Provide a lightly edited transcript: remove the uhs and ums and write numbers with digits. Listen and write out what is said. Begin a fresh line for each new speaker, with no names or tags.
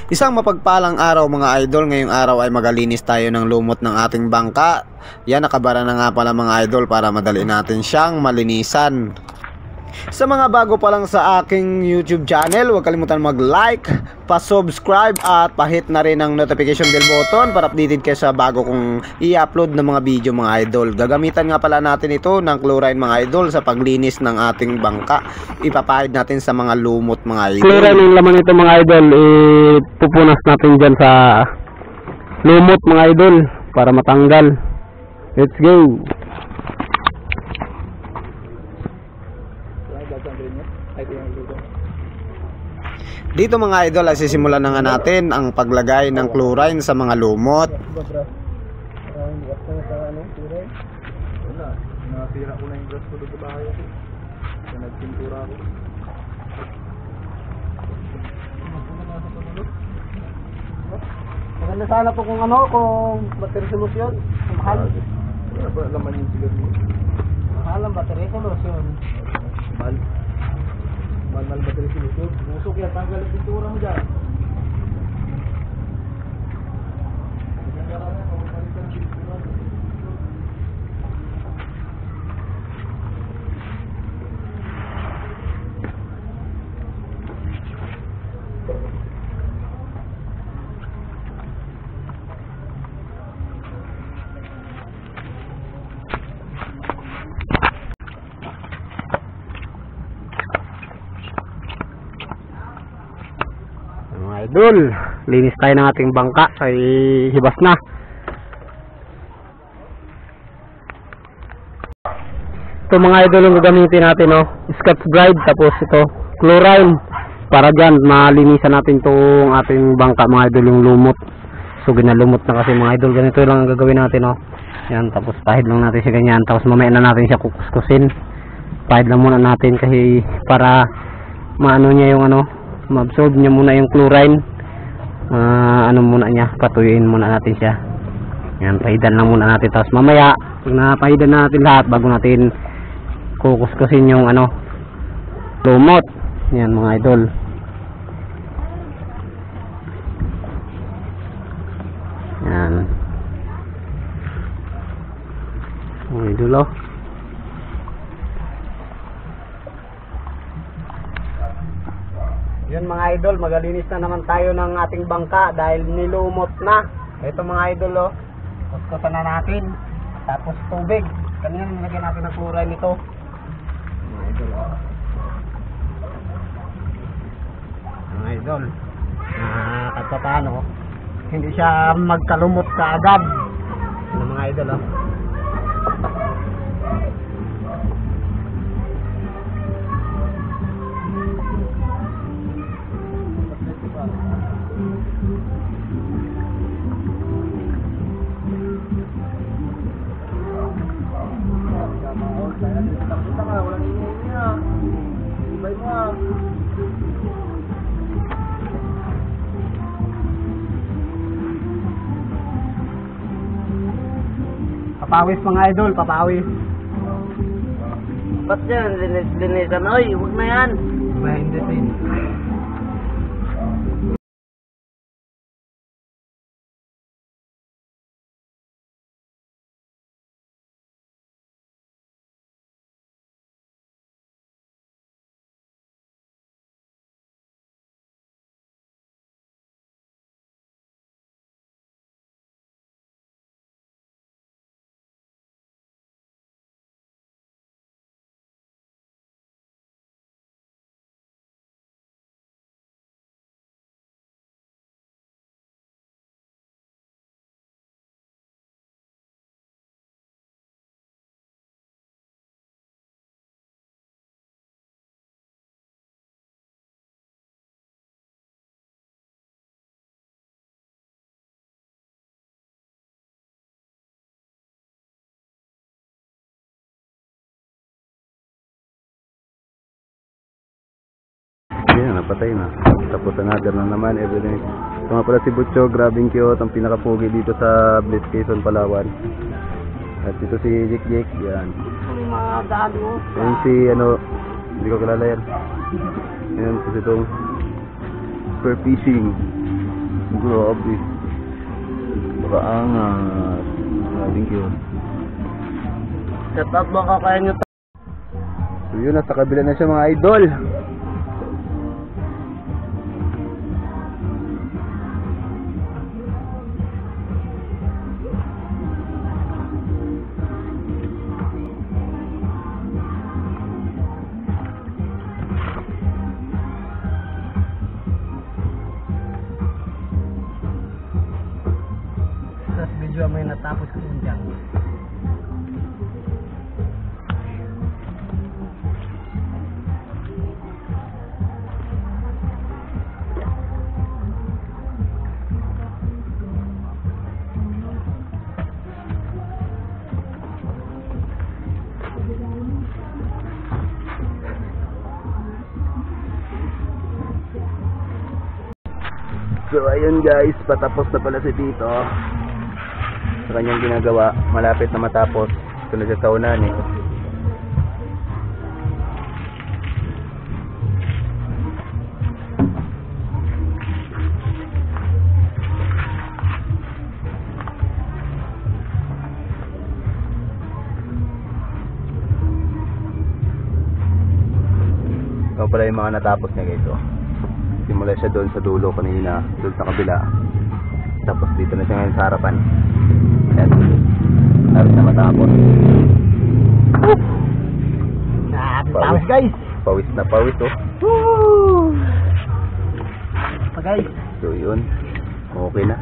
Isang mapagpalang araw mga idol, ngayong araw ay magalinis tayo ng lumot ng ating bangka. Yan, nakabara na nga pala mga idol para madali natin siyang malinisan. Sa mga bago pa lang sa aking YouTube channel, huwag kalimutan mag-like, pa-subscribe at pahit na rin ang notification bell button para updated kayo sa bago kong i-upload ng mga video mga idol. Gagamitan nga pala natin ito ng chlorine mga idol sa paglinis ng ating bangka. Ipapahid natin sa mga lumot mga idol.
Chlorine yung laman ito mga idol, ipupunas natin dyan sa lumot mga idol para matanggal. Let's go!
Dito mga idol ay sisimulan na nga natin ang paglagay ng chlorine sa mga lumot.
Maganda sana po kung battery solution. Mahal.
Laman yung sigar mo.
Mahal ang battery solution.
Mahal battery solution. Usok yan, tanggal ang pintura mo dyan.
Idol, linis tayo ng ating bangka ay hibas na. Ito mga idol yung gagamitin natin, Scotch Brite, tapos ito chlorine para dyan malinisan natin itong ating bangka mga idol, yung lumot. So ginalumot na kasi mga idol, ganito lang ang gagawin natin, yan, tapos pahid lang natin siya ganyan, tapos mamaya na natin siya kukuskusin. Pahid lang muna natin kasi para maano niya yung ma-absorb niya muna yung chlorine. Muna niya, patuyuin muna natin siya. Yan, pahidan lang muna natin, tapos mamaya pag napahidan natin lahat bago natin kukuskusin yung lumot. Yan mga idol. Yan mga idol, Yun mga idol, magalinis na naman tayo ng ating bangka dahil nilumot na. Ito mga idol, kuskusan na natin. Tapos tubig. Kanina nilagyan natin ng chlorine nito. Mga idol, Mga idol, kahit paano, hindi siya magkalumot kaagad. Mga idol, Papawis mga idol, papawis.
Ba't yan? Linisan. Oy, huwag na yan.
Hindi din.
Yan, napatay na. Tapos another na naman, everything. Ito nga pala si Butcho, grabing cute, ang pinakapugi dito sa Bliss, Quezon, Palawan. At ito si Jik, yan. Yan si, hindi ko kilala yan. Yan, kasi itong super fishing. Grabe. Nakaangat. Grabing cute.
Set up baka kaya nyo.
So yun, nasa kabila na siya mga idol.
Sa video may natapos ko dyan.
So ayun guys, patapos na pala si Tito sa kanyang ginagawa. Malapit na matapos. Ito na siya sa unan eh. Ito pala yung mga natapos niya guys oh. Simula siya doon sa dulo kanina, doon sa kabila. Tapos dito na siya ngayon sa harapan. Yan. Halos na matapos.
Tapos guys.
Pawis na pawis oh.
Woo! Pa guys.
So yun. Okay na.